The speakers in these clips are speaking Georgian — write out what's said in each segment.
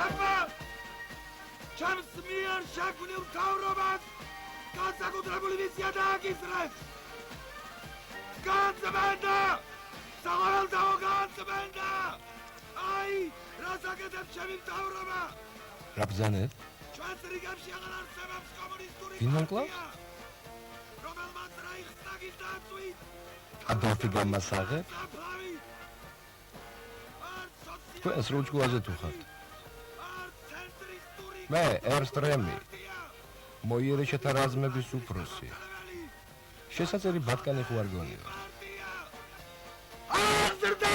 საქმე ჩემს მიერ შექმნილ მთავრობას განსაკუთრებული მისია დააკისრეს. განწმენდა! საყოველთაო განწმენდა! აი, რას აკეთებს ჩემი მთავრობა? რა ბრძანებ? ჩვენს რიგებში აღარ არსებობს კომუნისტური პარტია, რომელმაც რაიხსტაგის დაწვით ადოლფი გამასაღებ? თქვენს რუჩკულაზე თუ ხართ? მე ერნსტ რემი, მოიერეშეთა რაზმების უფროსი. შესაძლებელი ბატკანი ხო არ გონიო? აზრდა!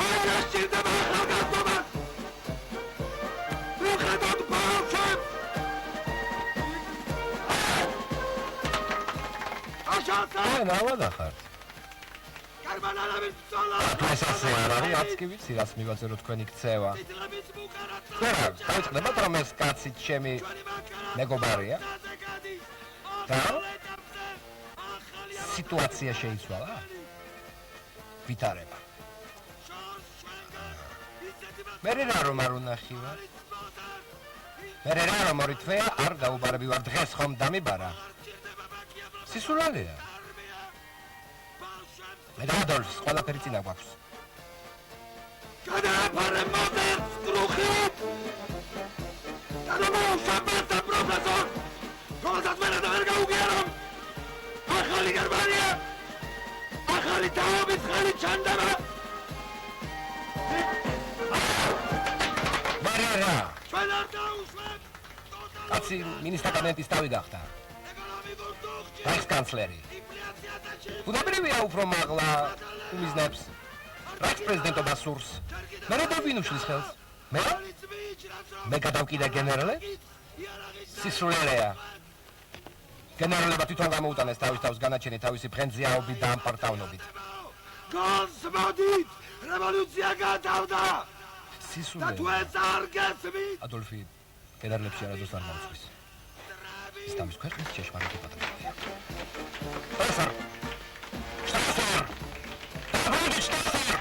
არა შეიძლება ახალგაზრდობას! მიუხედავად ბავშვებს! თქვენ ავადა ხართ? გერმანელების ბრძოლა! ეს ასე არ არის, არც კი ვიცი, რაც მივაწერო თქვენი ქცევა. დაიწყდებათ, რომ ეს კაცი ჩემი მეგობარია? და? სიტუაცია შეიცვალა? ვითარება. მერე რა რომ არ უნახივარ? მერე რა რომ ორი თვე არ დაუბარები ვარ დღეს ხომ დამიბარა? სისულელეა. მე და ადოლფს ყველაფერი წინა გვაქვს. გადააფარე მომents კრუხით! გადამოუშავებდა პროფესორ! რომელსაც მერე და ვერ გაუგიარომ! ახალი გერმანია! ახალი თაობის ხელი ჩანდება! მერე რა? ჩვენ არ დაუშვებთ! კაცი მინისტრთა კაბინეტის თავი გახდა. რაიხსკანცლერი. ბუნებრივია უფრო მაღლა უმიზნებს. რაიხსპრეზიდენტობა სურს. მე რა დავინუშლის ხელს? მე გადავკიდე გენერალებს? სისულელეა. გენერალებმა თვითონ გამოუტანეს თავის თავს განაჩენი თავისი ფრენზიაობით და ამპარტავნობით. განსმოდით! რევოლუცია გათავდა! სისულელეა. და თუ ეს არ გესმით! ადოლფი გენერალებში არასდროს არ მოუწვის. ის თავის ქვეყნის ჭეშმარიტი პატრიოტია. პროფესორ! შტაფსერ! დაბუნდი შტაფსერ!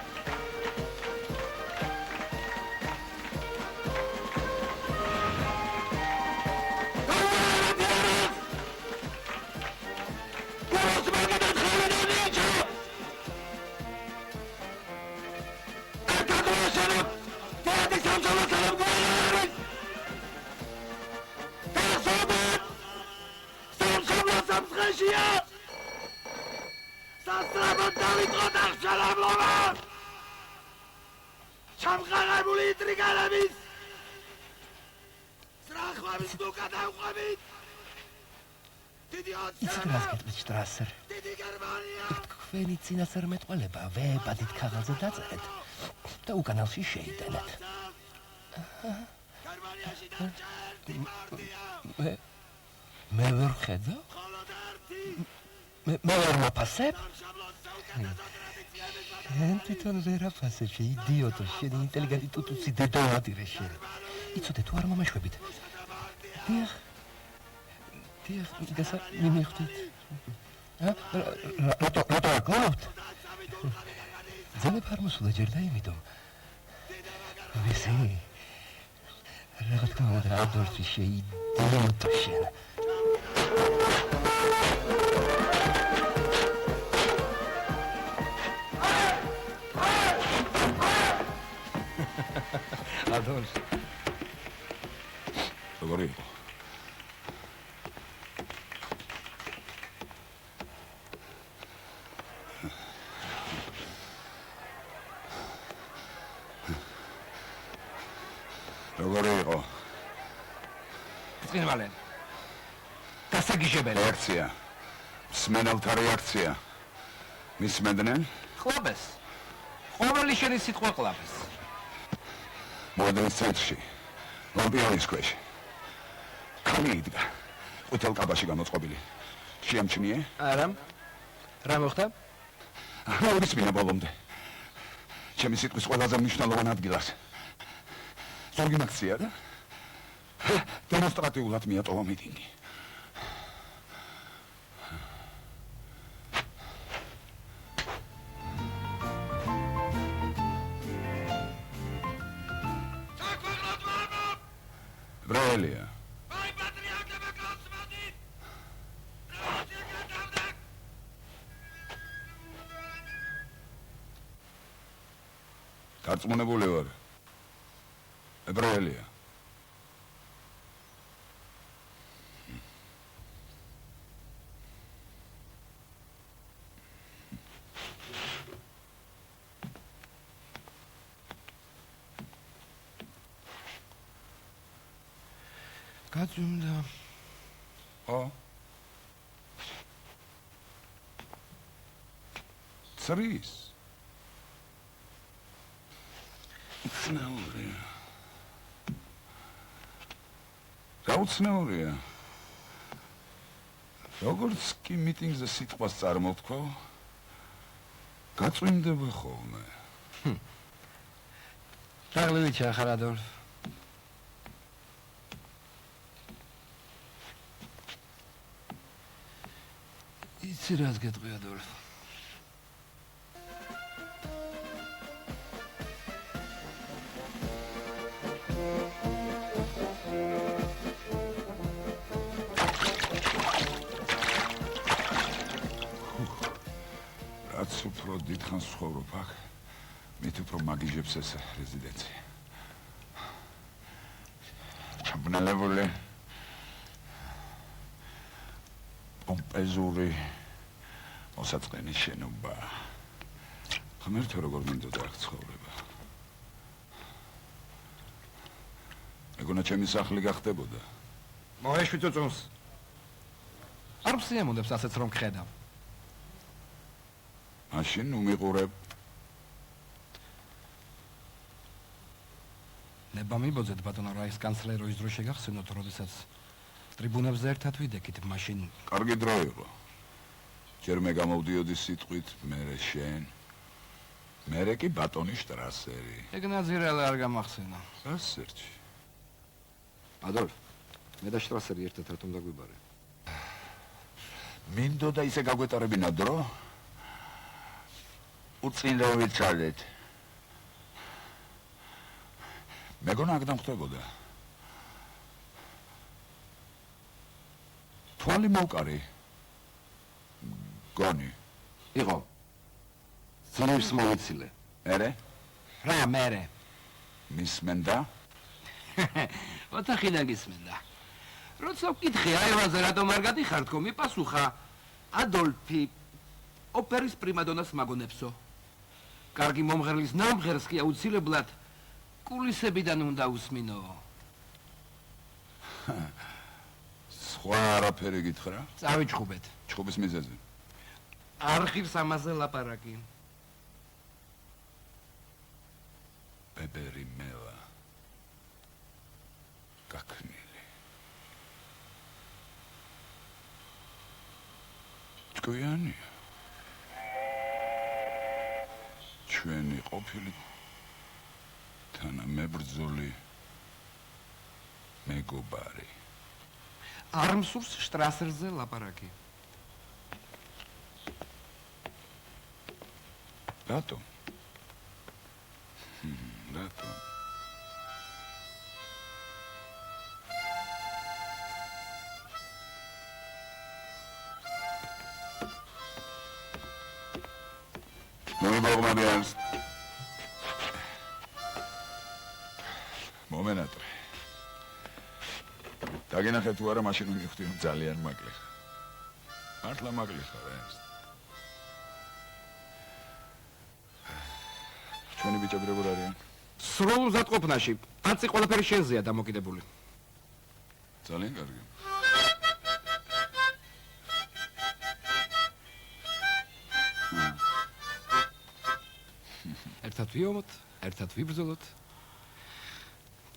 სასწრაფოდ დავიწყოთ აღშალებლობა! ჩამყარებული ინტრიგალების სრახვების თუ გადავყვებით! დიდი ოცნებით შტრასერ. დიდი გერმანია! თქვენი წინასწარმეტყველება ვეებადით ქაღალზე დაწერეთ და უკანალში შეიდენეთ. გერმანიაში დარჩა ერთი პარტია! მე ვერ ხედავ? მე ვერ მოფასებ? შენ თვითონ ვერ აფასებ, იდიოტო, შენი ინტელიგენტი ტუტუცი დედოვადირე შენ. იცოდე თუ არ მომაშვებით? დიახ, გასა მიმიხვდით. რატო გლობთ? ძენებ არ მოსულა ჯერ და იმითომ. ვისი? რა თქმა უნდა, ადოლფი შეიდიოტო შენ. ადოლფი. როგორი იყო? როგორი იყო? წინვალენ. გასაგიჟებელი. რეაქცია. მსმენელთა რეაქცია. მისმენდნენ? ყლაბეს. ყოველი შენი სიტყვა ყლაბეს. მოდელის ცენტრში. ლამპიონის ქვეშ. ქალი იდგა. ყვითელ კაბაში გამოწყობილი. შეამჩნიე? არა. რა მოხდა? მოვისმინე ბოლომდე. ჩემი სიტყვის ყველაზე მნიშვნელოვან ადგილას. ზოგი მაქცია და დემონსტრატიულად მიატოვა მიტინგი. ებრაელია. აი პატრიარქებმა გასმადით. რაცია გადავდა. დარწმუნებული ვარ. ებრაელია. გაძვიმდა. ო? წრის. უცნაურია. რა უცნაურია? როგორც კი მიტინგზე სიტყვას წარმოვთქვა, გაწვიმდება ხოლმე. დაღლილიჩა ხარ ადოლფ. იცი რას გეტყვი ადოლფ? რაც უფრო დიდხანს ვცხოვრობ აქ, მით უფრო მაგიჟებს ეს რეზიდენცია. ჩაბნელებული, პომპეზური, მოსაწყენი შენობა. ღმერთო როგორ მინდოდა აქ ცხოვრება. ეგონა ჩემი სახლი გახდებოდა. მოეშვი წუწუნს. არ მსიემოდებს ასეც რომ გხედავ. მაშინ უმიყურებ. ნება მიბოძეთ ბატონო რაიხსკანცლერო ის დრო შეგახსენოთ, როდესაც ტრიბუნებზე ერთად ვიდექით, მაშინ კარგი დრო იყო. ჯერ მე გამოვდიოდი სიტყვით, მერე შენ. მერე კი ბატონი შტრასერი. ეგ ნაძირალა არ გამახსენა. გასერჩი. ადოლფ, მე და შტრასერი ერთად რატომ დაგვიბარე? მინდოდა ისე გაგვეტარებინა დრო? უწინდა ვიცადეთ. მეგონა აქ დამხვდებოდა. თვალი მოვკარი. გონი. იყო. ძირებს მოვიცილე. მერე? რა მერე? მისმენდა? ოთახიდან გისმენდა. როცა ვკითხე აევაზე რატომ არ გადიხარ თქო, მიპასუხა ადოლფი ოპერის პრიმადონას მაგონებსო. კარგი მომღერლის ნამღერს კი აუცილებლად კულისებიდან უნდა უსმინო. სხვა არაფერი გითხრა? წავიჩხუბეთ. ჩხუბის მიზეზი. არ ხირს ამაზე ლაპარაკი. ბებერი მელა. გაქნილი. ჭკვიანია. ჩვენი ყოფილი თანამებრძოლი მეგობარი. არ მსურს შტრასერზე ლაპარაკი. რატომ? რატომ? მომიგოგმადიანს. მომენატრე. დაგინახე თუ არა, მაშინ მიგხვდი რომ ძალიან მაგლი ხარ. მართლა მაგლი ხარ, ernst. ჩვენი ბიჭები როგორ არიან? სრულ მზადყოფნაში. კაცი ყველაფერი შენზეა დამოკიდებული. ძალიან კარგი. ერთად ვიომოთ, ერთად ვიბრძოლოთ.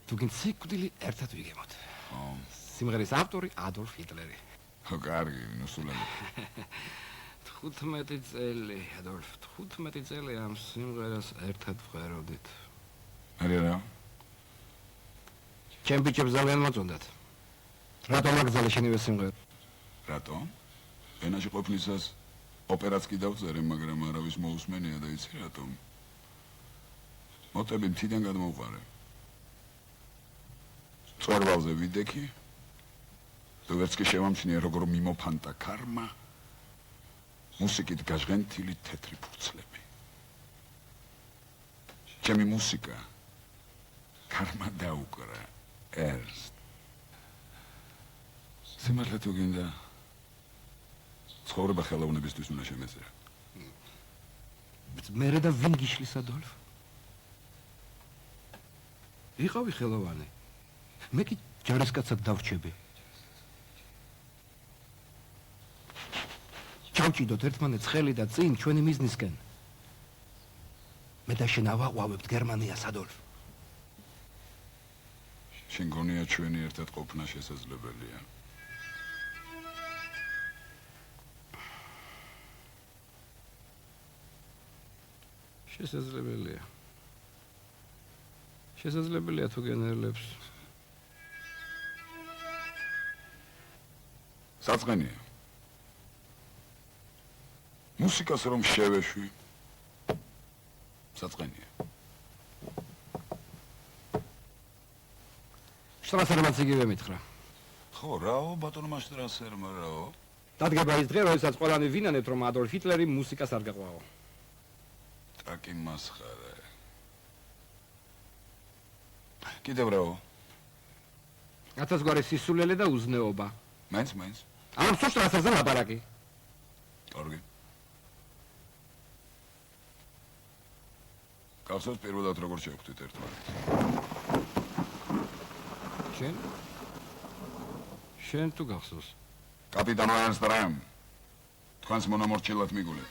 თუ გინდ სიკვდილი ერთად ვიგემოთ. სიმღერის ავტორი ადოლფ ჰიტლერი. კარგი, ნუსულები. 15 წელი, ადოლფ, 15 წელი ამ სიმღერას ერთად ვღეროდით. არა. ჩემ ბიჭებს ძალიან მოწონდათ. რატომ აგზავნე შენივე სიმღერა? რატომ? ენაში ყოფნისას ოპერაც კი დავწერე, მაგრამ არავის მოусმენია და იცი რატომ? მოტები მთიდან გადმოვყარე. მწვერვალზე ვიდექი თუ ვერც კი შევამჩნიე როგორ მიმოფანტა ქარმა მუსიკით გაჟღენთილი თეთრი ფურცლები ჩემი მუსიკა ქარმა დაუკრა ერს სიმართლე თუ გინდა ცხოვრება ხელოვნებისთვის უნდა შემეწერა მერე და ვინ გიშლის ადოლფ? იყავი ხელოვანი. მე კი ჯარისკაცად დავრჩები. ჩავჭიდოთ ერთმანეთს ხელი და წინ ჩვენი მიზნისკენ. მე და შენ ავაყვავებთ გერმანიას ადოლფ. შენ გონია ჩვენი ერთად ყოფნა შესაძლებელია შესაძლებელია. შესაძლებელია თუ გენერლებს. საწყენია მუსიკას რომ შევეშვი საწყენია შტრასერმაც იგივე მითხრა. ხო რაო ბატონმა შტრასერმა რაო დადგება ის დღე, როდესაც ყველანი ვინანებთ, რომ ადოლფ ჰიტლერი მუსიკას არ გაყვაო. ტაკი მასხარა კიდევ რაო 1000 გვარი სისულელე და უზნეობა. მაინც ამ შტრასერზე ლაპარაკი. კარგი გახსოვს პირველად როგორ შევხვდით ერთმანეთს შენ თუ გახსოვს? კაპიტან ვაინსტრაიმ თქვენს მონამორჩილად მიგულებ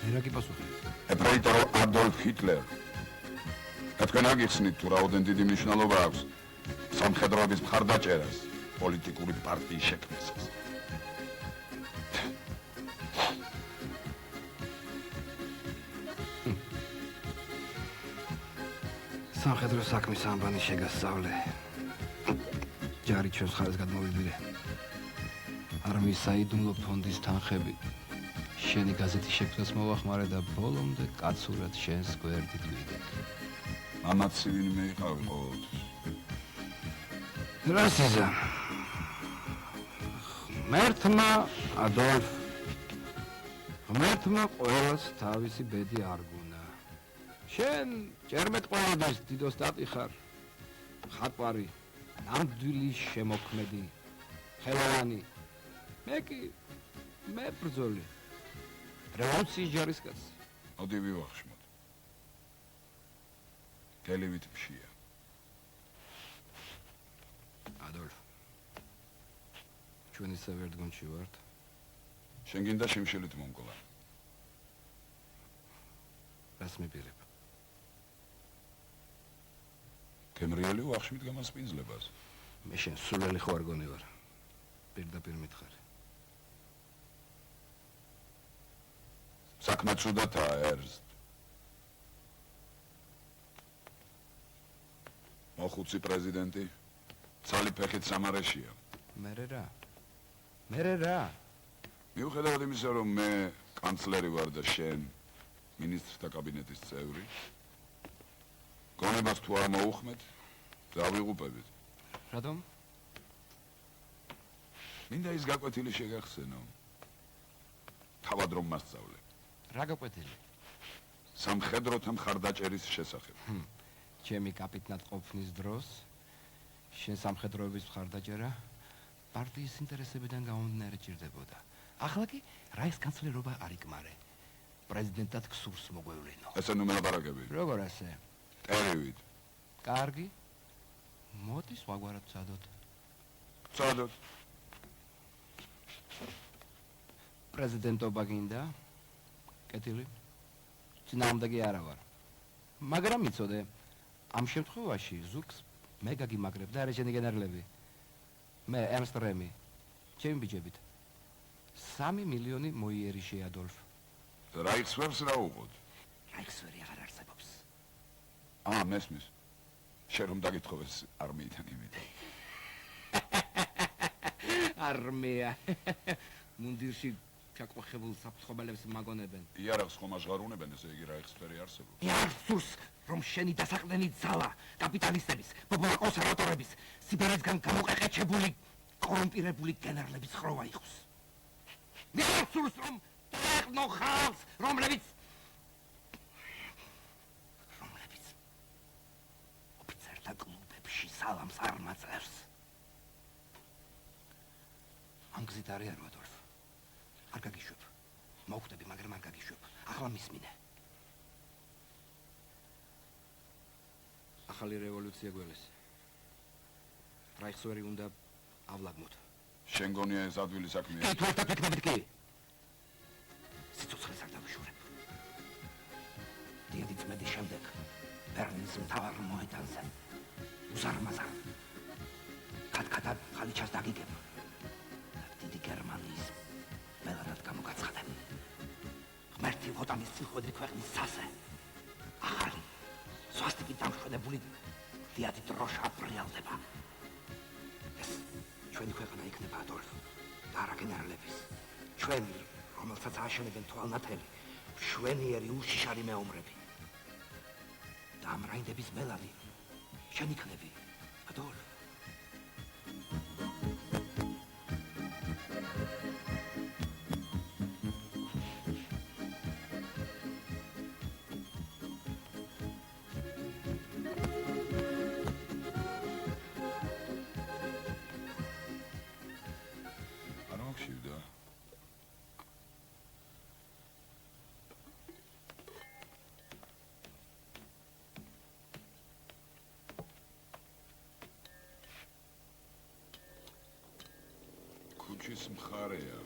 მე რა გიპასუხე? ეფრეიტორ ადოლფ ჰიტლერ თქვენ აგიხსნით თუ რაოდენ დიდი მნიშვნელობა აქვს სამხედროების მხარდაჭერას პოლიტიკური პარტიის შექმნისას სამხედრო საქმის ამბანი შეგასწავლე. ჯარი ჩვენს ხარეს გადმოვიდვირე. არმიის საიდუმლო ფონდის თანხები შენი გაზეთის შექმნას მოვახმარე და ბოლომდე კაცურად შენს გვერდით ვიდექ. ამაც ვინმე იყავი ყოველთვის რასიზა ღმერთმა ადოლფ ღმერთმა ყველას თავისი ბედი არ გუნა. შენ ჯერმეტ ყოველთვის დიდოს დატი ხარ ხატვარი ნამდვილი შემოქმედი ხელოვანი მე ბრძოლი რევოლუციის ჯარისკაცი მოდი ვივახშმოთ გელივით მშია ადოლფ ჩვენ ისევ ერთ გუნდში ვართ შენ გინდა შიმშილით მომკლა რას მიპირებ გემრიელი ვახშმით გამასპინძლებას მე შენ სულელი ხო არ გონი ვარ პირდაპირ მითხარი საქმე ცუდათაა ერზ მოხუცი პრეზიდენტი ცალი ფეხით სამარეშია მერე რა მიუხედავად იმისა რომ მე კანცლერი ვარ და შენ მინისტრთა კაბინეტის წევრი გონებას თუ არ მოუხმეთ დავიღუპებით რატომ მინდა ის გაკვეთილი შეგახსენო თავად რომ მასწავლე რა გაკვეთილი სამხედროთა მხარდაჭერის შესახებ ჩემი კაპიტნად ყოფნის დროს შენ სამხედროების მხარდაჭერა პარტიის ინტერესებიდან გამომდინარე ჭირდებოდა. ახლა კი რაიხსკანცლერობა არ იკმარე. პრეზიდენტად ქსურს მოგვევლინო. ესე ნუ მელაპარაკები. როგორ ასე? ტერივით. კარგი. მოდი სხვაგვარად ვცადოთ. ვცადოთ. პრეზიდენტობა გინდა? კეთილი. წინააღმდეგი არა ვარ. მაგრამ იცოდე, ამ შემთხვევაში ზურგს მე გაგიმაგრებ და არაჩენი გენერლები. მე ერნსტ რემი. ჩემი ბიჭებით. 3 მილიონი მოიერიში ადოლფ. რაიხსვერს რა უყოთ? რაიხსვერი აღარ არსებობს. მესმის. შენ რომ დაგითხოვეს არმიიდან იმით. არმია. მუნდირში ჩაკოხებულ საფრთხობელებს მაგონებენ. იარაღს ხომ აღარუნებენ, ესე იგი რაიხსფერი არსებობს. იარსურს, რომ შენი დასაყრდენი ძალა, კაპიტალისტების, კონსერვატორების, სიბერეთგან გამოყეყეჩებული, კორუმპირებული გენერლების ხროვა იყოს. იარსურს, რომ დაეყნო ხალხს, რომლებიც ოფიცერთა კლუბებში სალამს არ მაძლევს. ამ გზით არის ადოლფ. არ გაგიშვებ. მოხვდები, მაგრამ არ გაგიშვებ. ახლა მისმინე. ახალი რევოლუცია გველესი. რაიხსვერი უნდა ავლაგმოთ. შენ გონია ეს ადვილი საქმეა? კი, თუ ერთად ვიქნებით კი. სიცოცხლეს არ დავიშურებ. დიდი წმედის შემდეგ ბერლინის მთავარ მოედანზე უზარმაზარ კატკატად ხალიჩას დაგიგებ. დიდი გერმანიის ბელადად გამოგაცხადებ. ღმერთი ვოტანის წიხვედრი ქვეყნის სასე. ახალი სვასტიკით დამშვენებული დიადი დროშა ბრიალდება. ეს ჩვენი ქვეყანა იქნება ადოლფ და არა გენერლების. ჩვენი, რომელსაც აშენებენ თვალნათელი, მშვენიერი უშიშარი მეომრები. და ამ რაინდების ბელადი შენ იქნები, ადოლფ. ქუჩის მხარეა.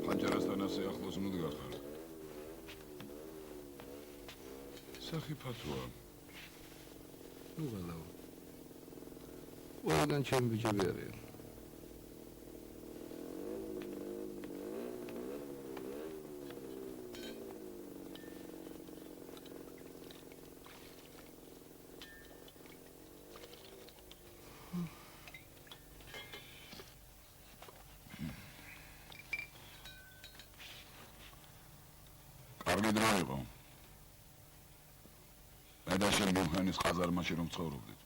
ხანჯარასთან ასე ახლოს ნუდგა ხარ. სახიფათოა. ნუ ველაო. ყველგან ჩემი ბიჭები არიან. კარგი დრო იყო. მე და შენ მუნხენის ყაზარმაში რომ ცხოვრობდით.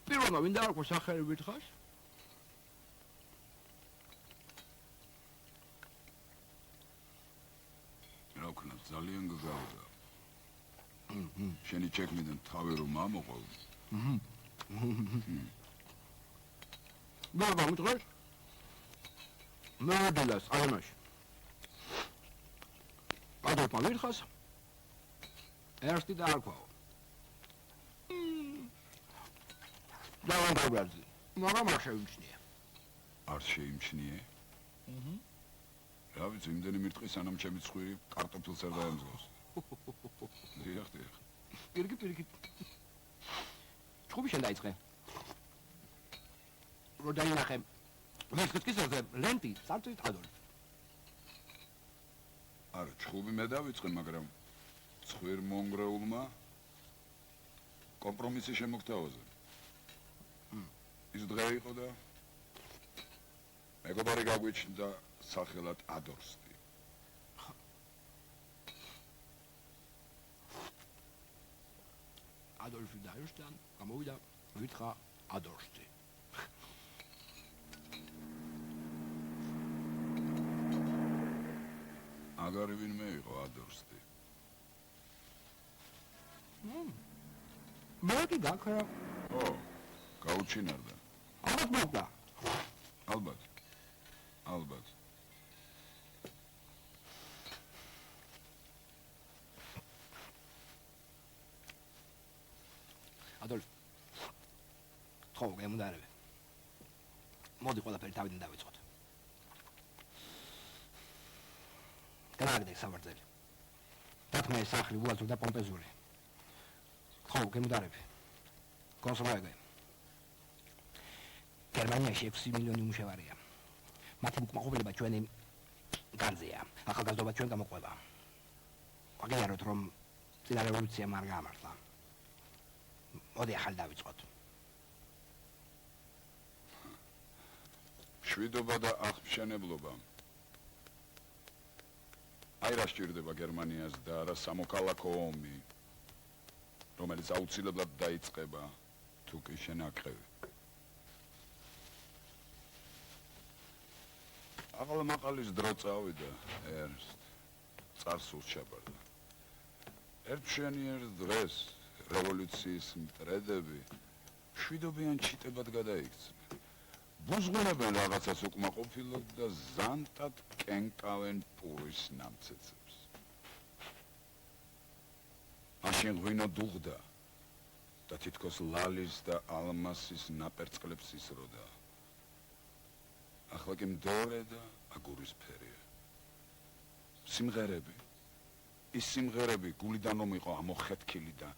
პირველმა ვინ დაარქვა სახელი ვითხრას? რა ვქნა, ძალიან გგავდა. შენი ჩექმიდან თავი რომ ამოყო. და გამიწყეს? მოდელას აიმაში. ადოლფმა ვითხრას? ერთი დაარქვაო. დავან გაგვაძი. მაგრამ არ შევიმჩნია. არ შეიმჩნიე? რა ვიცი, იმდენი მირტყი სანამ ჩემი ცხვირი კარტოფილს არ დაემძღავს. დიახ. პირიქით. ჩხუბი შენ დაიწყე. რო დაინახე. მესხეთ კისერზე ლენტი, სარწით ადოლფ. არა, ჩხუბი მე დავიწყე, მაგრამ ცხვირ მონგრეულმა კომპრომისი შემოგთავაზა. ის დღე იყო და მეგობარი გაგვიჩნდა სახელად ადორსტი. ადოლფი დაიშვთან, გამოვიდა, ვითხრა ადორსტი. აგარი ვინმე იყო ადორსტი? მე კი გაქრა. ო, გაუჩინარდა. ალბათ მოგდა. ალბათ. ადოლფ. ხო, გემუდარებ. მოდი ყველაფერი თავიდან დავიწყოთ. განაგდე სამარძელი. დათმე სახლი უაზრო და პომპეზური. ხო, გემუდარებ. კონსოლაიგე. გერმანიაში 6 მილიონი მუშავარია. მათი უკმაყოფილება ჩვენი განზეა. ახალგაზრდობა ჩვენ გამოყვება. ვაგიაროთ, რომ წინა რევოლუცია არ გაამართლა. მოდი ახალი დავიწყოთ. მშვიდობა და აღმშენებლობა. აი რა სჭირდება გერმანიას და არა სამოქალაქო ომი, რომელიც აუცილებლად დაიწყება თუ კი შენაკრები. აღალ-მაყალის დრო წავიდა, ერნსტ, წარსულს ჩაბარდა. ერთშენიერ დღეს რევოლუციის მტრედები მშვიდობიან ჩიტებად გადაიქცნენ. ბუზღუნებენ რაღაცას უკმაყოფილოდ და ზანტად კენკავენ პურის ნამცეცებს. მაშინ ღვინო დუღდა და თითქოს ლალის და ალმასის ნაპერწკლებს ისროდა. ახლა კი მდორე და აგურისფერია. სიმღერები, ის სიმღერები გულიდან რომ იყო ამოხეთქილი და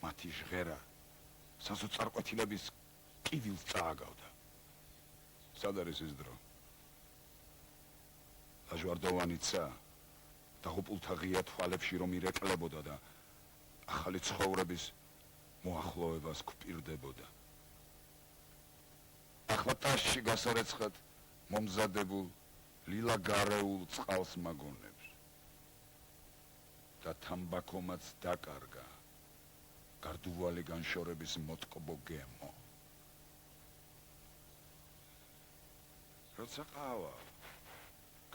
მათი ჟღერა საზოწარკვეთილების კიდილს წააგავდა. სად არის ის დრო? ლაჟვარდოვანი ცა დაღუპულთა ღია თვალებში რომ ირეკლებოდა და ახალი ცხოვრების მოახლოებას გვპირდებოდა. ახლა ტაშში გასარეცხად მომზადებულ ლილა გარეულ წყალს მაგონებს და თამბაქომაც დაკარგა გარდუვალი განშორების მოტკბო გემო. როცა ყავა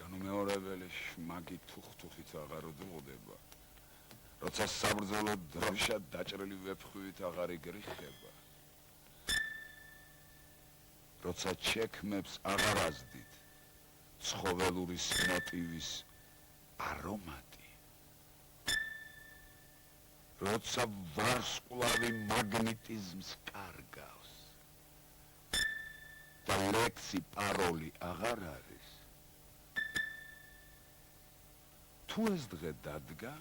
განუმეორებელი შმაგი თუხთუხით აღარ დუღდება, როცა საბრძოლო დროშა დაჭრილი ვეფხვით აღარ იგრიხება, როცა ჩექმებს აღარ აზდით ცხოველური სინოტივის არომატი, როცა ვარსკვლავი მაგნიტიზმს კარგავს და ლექსი პაროლი აღარ არის, თუ ეს დღე დადგა,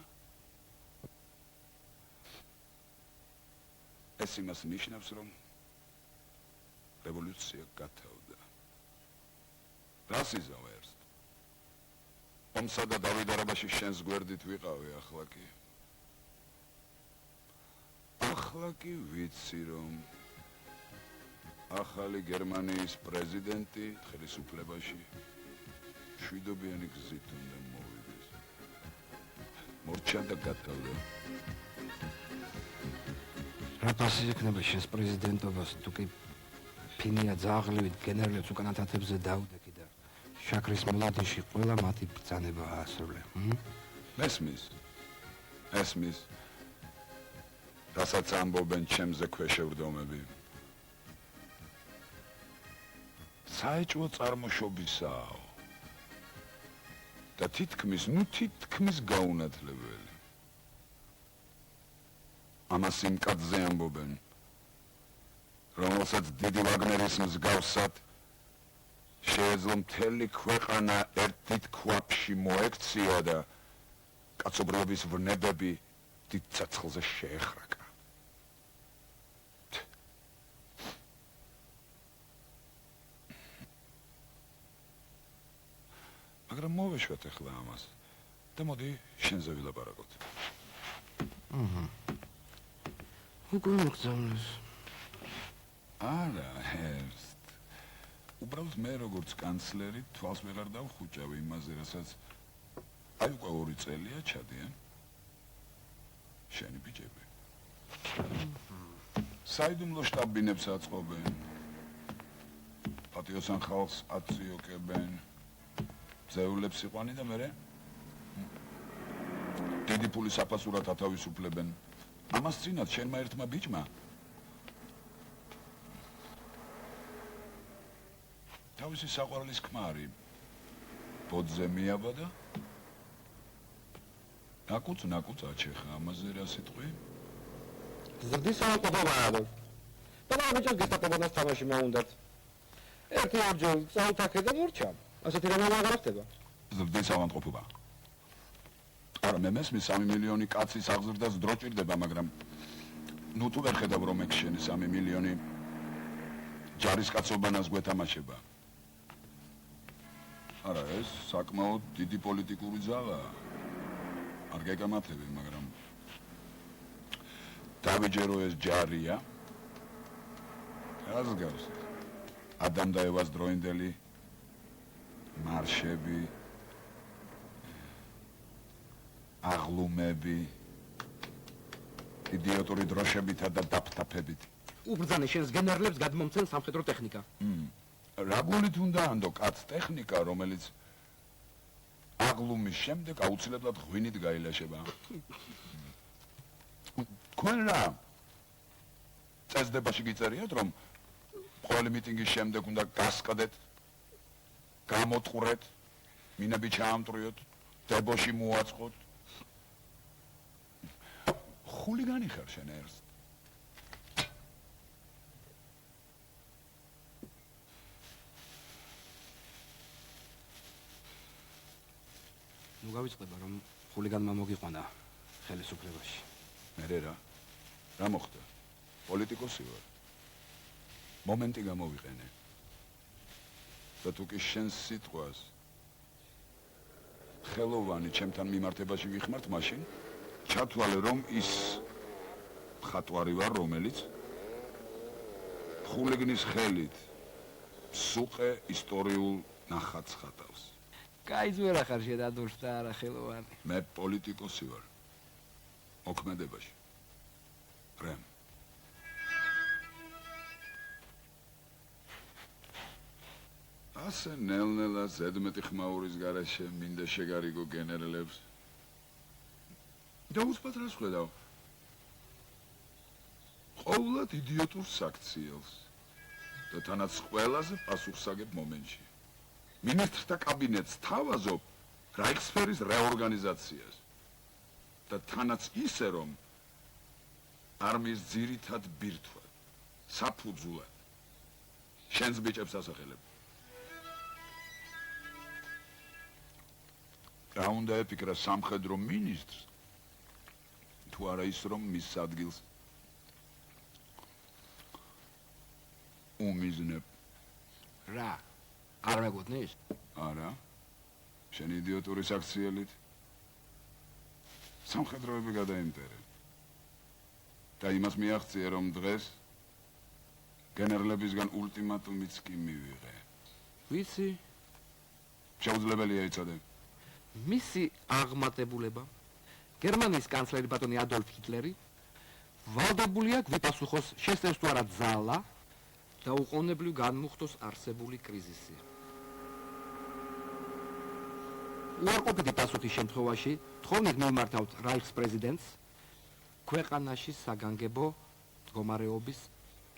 ეს იმას ნიშნავს, რომ რევოლუცია გათავდა. რას იზავ ერს? ომსა და დავიდარებაში შენს გვერდით ვიყავი, ახლა კი ვიცი, რომ ახალი გერმანიის პრეზიდენტი ხელისუფლებაში მშვიდობიანი გზით უნდა მოვიდეს. მორჩა და გათავდა. რა პასი იქნება შენს პრეზიდენტობას, თუ კი ფინია ძაღლივით გენერლებს უკან ათათებზე დაუდექი და შაქრის მოლადინში ყველა მათი ბრძანება აასრულე. ესმის, რასაც ამბობენ ჩემზე ქვეშევრდომები. საეჭვო წარმოშობისაა და თითქმის გაუნათლებელი. ამას იმ კაცზე ამბობენ, რომელსაც დიდი ვაგნერის მსგავსად შეეძლო მთელი ქვეყანა ერთ დიდ ქვაბში მოექცია და კაცობრიობის ვნებები დიდ ცეცხლზე შეეხრაკა. მაგრამ მოვეშვათ ახლა ამას და მოდი შენზე ვილაპარაკოთ. უკვე მოგწონს. არა, ერსტ. უბრალოდ მე როგორც კანცლერი თვალს ვეღარ დავხუჭავ იმაზე, რასაც აი უკვე 2 წელია ჩადიან შენი ბიჭები. საიდუმლო შტაბინებს აწყობენ, პატიოსან ხალხს აწიოკებენ, ზეულებს იყვანი და მერე დიდი ფულის აფასურად ათავისუფლებენ. ამას წინათ შენმა ერთმა ბიჭმა თავისი საყვარლის ქმარი ბოდზე მიაბადა. ნაკუც აჩეხა, ამაზე რა სიტყვი? ზრდის ავადობა. და ბიჭებს გესტაპობანას თამაში მოუნდათ. ერთი ორჯერ წავთაქე და მორჩა. ასეთი რამე აღარ ხდება. ზრდის ავადმყოფობა. არა, მე მესმის 3 მილიონი კაცის აღზრდას დრო ჭირდება, მაგრამ ნუ თუ ვერ ხედავ რომ ეგ შენი 3 მილიონი ჯარისკაცობანას გვეთამაშება. არა, ეს საკმაოდ დიდი პოლიტიკური ძალაა. არ გეკამათები, მაგრამ დავიჯერო ეს ჯარია. რას გავს? ადამ და ევას დროინდელი მარშები, აღლუმები, იდიოტური დროშებითა და დაფთაფებით. უბრძანე შენს გენერლებს გადმომცენ სამხედრო ტექნიკა. რა გულით უნდა ანდო კაც ტექნიკა, რომელიც აღლუმის შემდეგ აუცილებლად ღვინით გაილაშება. თქვენ რა? წესდებაში გიწერიათ, რომ ყოველი მიტინგის შემდეგ უნდა გასყდეთ, გამოტყურეთ, მინები ჩაამტრიოთ, დებოში მოაწყოთ. ხულიგანი ხარ შენ ერს. ნუ გავიწყდება რომ ხულიგანმა მოგიყვანა ხელისუფლებაში. მერე რა მოხდა? პოლიტიკოსი ვარ. მომენტი გამოვიყენე. და თუ კი შენს სიტყვას ხელოვანი ჩემთან მიმართებაში ვიხმართ, მაშინ ჩათვალე რომ ის მხატვარი ვარ, რომელიც ხულიგნის ხელით სუყე ისტორიულ ნახატს ხატავს. გაიძვერა ხარ შენ ადოლფს და არა ხელოვანი. მე პოლიტიკოსი ვარ. მოქმედებაში. რემ. ასე ნელ-ნელა ზედმეტი ხმაურის გარეშე მინდა შეგარიგო გენერლებს. და უცბად რას ხედავ? ყოვლად იდიოტურ საქციელს და თანაც ყველაზე პასუხსაგებ მომენტში. მინისტრთა კაბინეტს თავაზობ რაიხსფერის რეორგანიზაციას და თანაც ისე რომ არმიის ძირითად ბირთვად, საფუძვლად შენს ბიჭებს ასახელებ. რა უნდა ეფიქრა სამხედრო მინისტრს თუ არა ის რომ მის ადგილს უმიზნებ. რა? არ მეგოძნის? არა. შენ იდიოტური საქციელით სამხედროები გადაიმტერე. და იმას მიაღწია რომ დღეს გენერლებისგან ულტიმატუმიც კი მივიღე. ვიცი, შეუძლებელია იცოდე. მისი აღმატებულება გერმანიის კანცლერი ბატონი ადოლფ ჰიტლერი ვალდებულია გვიპასუხოს შესწევს თუ არა ძალა და უყოვნებლივ განმუხტოს არსებული კრიზისი. უარყოფითი პასუხის შემთხვევაში თხოვნით მიმართავთ რაიხსპრეზიდენტს ქვეყანაში საგანგებო მდგომარეობის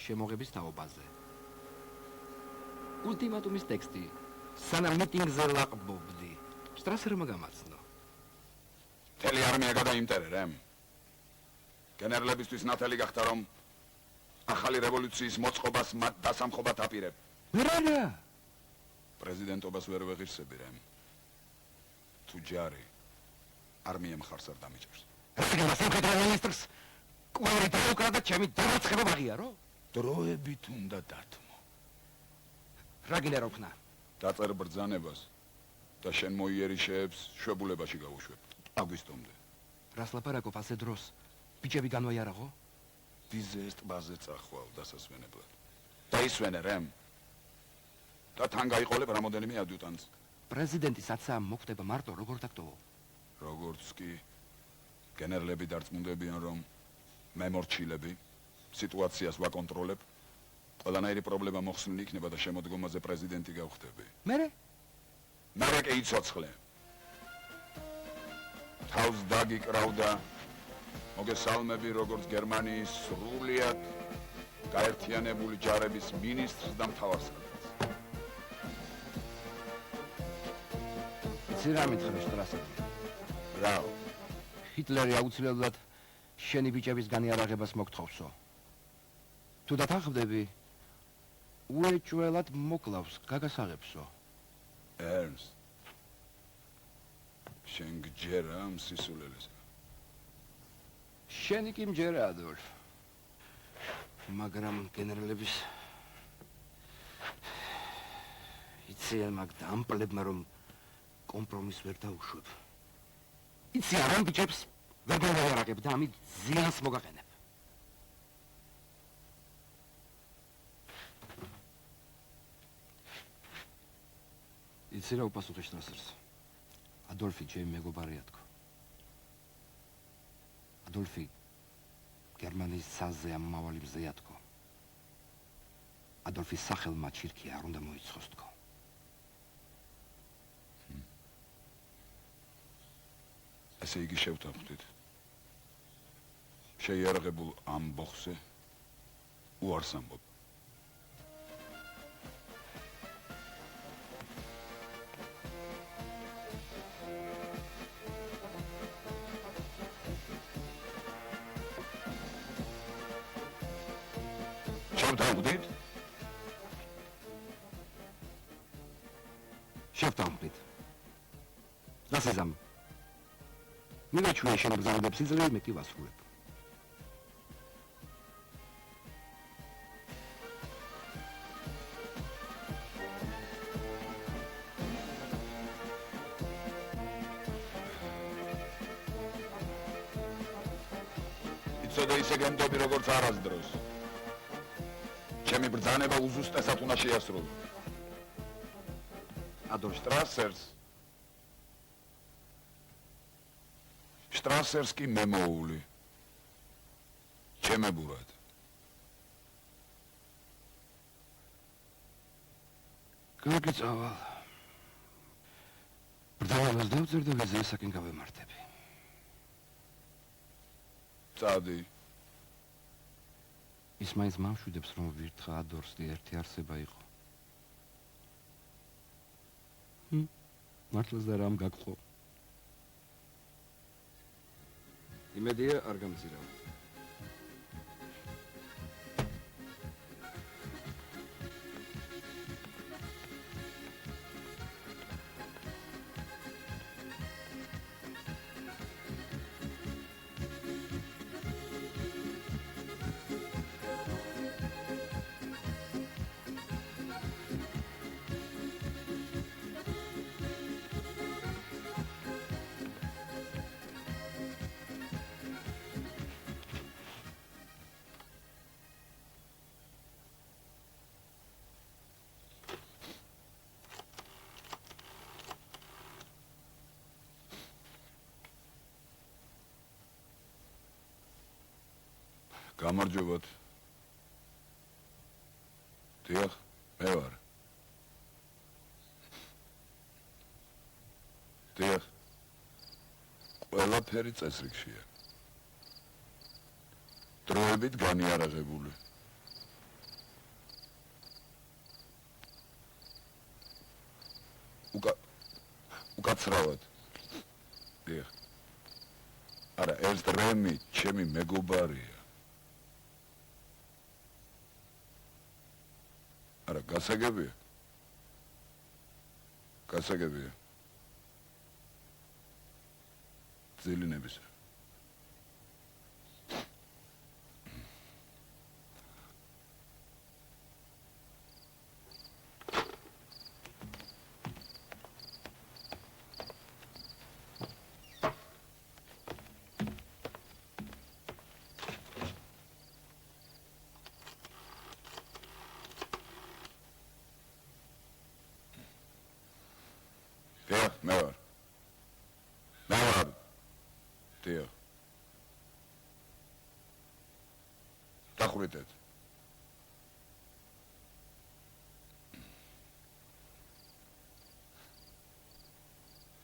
შემოღების თაობაზე. ულტიმატუმის ტექსტი სანამ მიტინგზე ლაყბობდი შტრასერმა გამაცნო. მთელი არმია გადაიმტერე, რემ. გენერლებისთვის ნათელი გახდა რომ ახალი რევოლუციის მოწყობას მათ დასამხობად აპირებ. რა? პრეზიდენტობას ვერ ვეღირსები, რემ. თუ ჯარი არმია მხარს არ დამიჭერს. რადგან სამხედრო მინისტრს კვერი დაუკრა და ჩემი დამარცხება აღიარო? დროებით უნდა დათმო. რა გინდა რა ვქნა? დაწერ ბრძანებას და შენ მოიერიშეებს შვებულებაში გავუშვებ. აგვისტომდე. რას ლაპარაკობ ასე დროს? ბიჭები განვაიარაღო? დიზეს ტბაზე წახვალ დასასვენებლად. დაისვენე, რემ. და თან გაიყოლებ რამოდენიმე ადიუტანტს. პრეზიდენტის აცაა მოხდება მარტო როგორ დაგტოვო? როგორც კი გენერლები დარწმუნდებიან რომ მე მორჩილები სიტუაციას ვაკონტროლებ, ყველანაირი პრობლემა მოხსნილი იქნება და შემოდგომაზე პრეზიდენტი გავხდები. მერე? მერე კი იცოცხლე. თავს დაგიკრავდა მოგესალმები როგორც გერმანიის სრულიად გაერთიანებული ჯარების მინისტრს და მთავარსარდალს. იცი რა მითხრა შტრასერმა? რა? ჰიტლერი აუცილებლად შენი ბიჭების განიარაღებას მოგთხოვსო. თუ დათანხმდები, უეჭველად მოკლავს, გაგასაღებსო. ერნსტ. შენ გჯერა ამ სისულელესა. შენი კი მჯერა ადოლფ. მაგრამ გენერლების იცი იციან მაგ დამპლებმა რომ კომპრომის ვერ დაუშვებ. იცი არ ამ ბიჭებს ვერ გავიარაღებ და ამით ზიანს მოგაყენებ. იცი რა უპასუხე შტრასერს. ადოლფი ჩემი მეგობარია თქო. ადოლფი გერმანიის ცაზე ამავალი მზეა თქო. ადოლფის სახელმა ჩირქი არ უნდა მოიცხოს თქო. ასე იგი შევთანხმდით. შეიარაღებულ ამბოხზე უარს ამბობ. შევთანხმდით? შევთანხმდით. რასიზამ? მივაჩვენე შენ ბრძანებებს იძლევ მე კი ვასრულებ. იცოდე ისე გემდობი როგორც არასდროს. ჩემი ბრძანება უზუსტესად უნდა შეასრულო. ადოლფ შტრასერს კი მე მოუვლი. ჩემებურად. კარგი წავალ. ბრძანებას დავწერ და ვიზესაკენ გავემართები. წადი. ის მაინც მამშვიდებს რომ ვირთხა ადორსი ერთი არსება იყო. მართლაც და რამ გაგხო. იმედია არ გამძირავ. გამარჯობათ. დიახ, მე ვარ. დიახ. ყველაფერი წესრიგშია. დროებით განიარაღებული. უკაცრავად. დიახ. არა, ეს დრემი ჩემი მეგობარია. არა, გასაგებია. გასაგებია. ძილინებისა. დიახ, მე ვარ. მე ვარ. დიახ. დახვრიტეთ.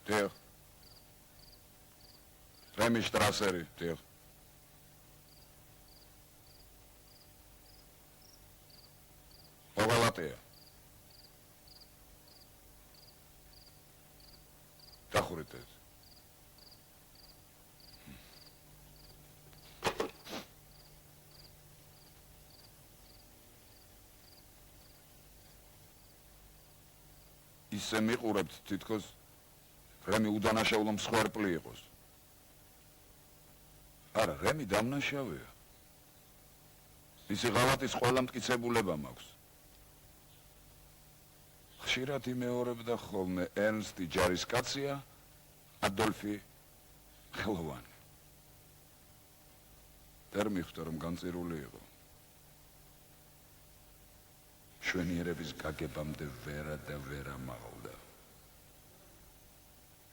დიახ. რემი შტრასერი, დიახ. მოვალატია. დახვრიტეთ. ისე მიყურებთ თითქოს რემი უდანაშაულო მსხვერპლი იყოს. არა, რემი დამნაშავეა. ისი ღალატის ყველა მტკიცებულება მაქვს. ხშირად იმეორებდა ხოლმე ერნსტი ჯარისკაცია, ადოლფი ხელოვანი. ვერ მიხვდა, რომ განწირული იყო. მშვენიერების გაგებამდე ვერა და ვერა მაღლდა.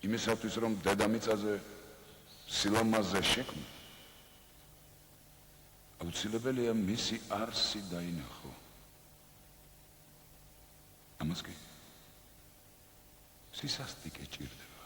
იმისათვის, რომ დედამიწაზე სილამაზე შექმნა, აუცილებელია მისი არსი დაინახო. ამას კი სისასტიკე ჭირდება.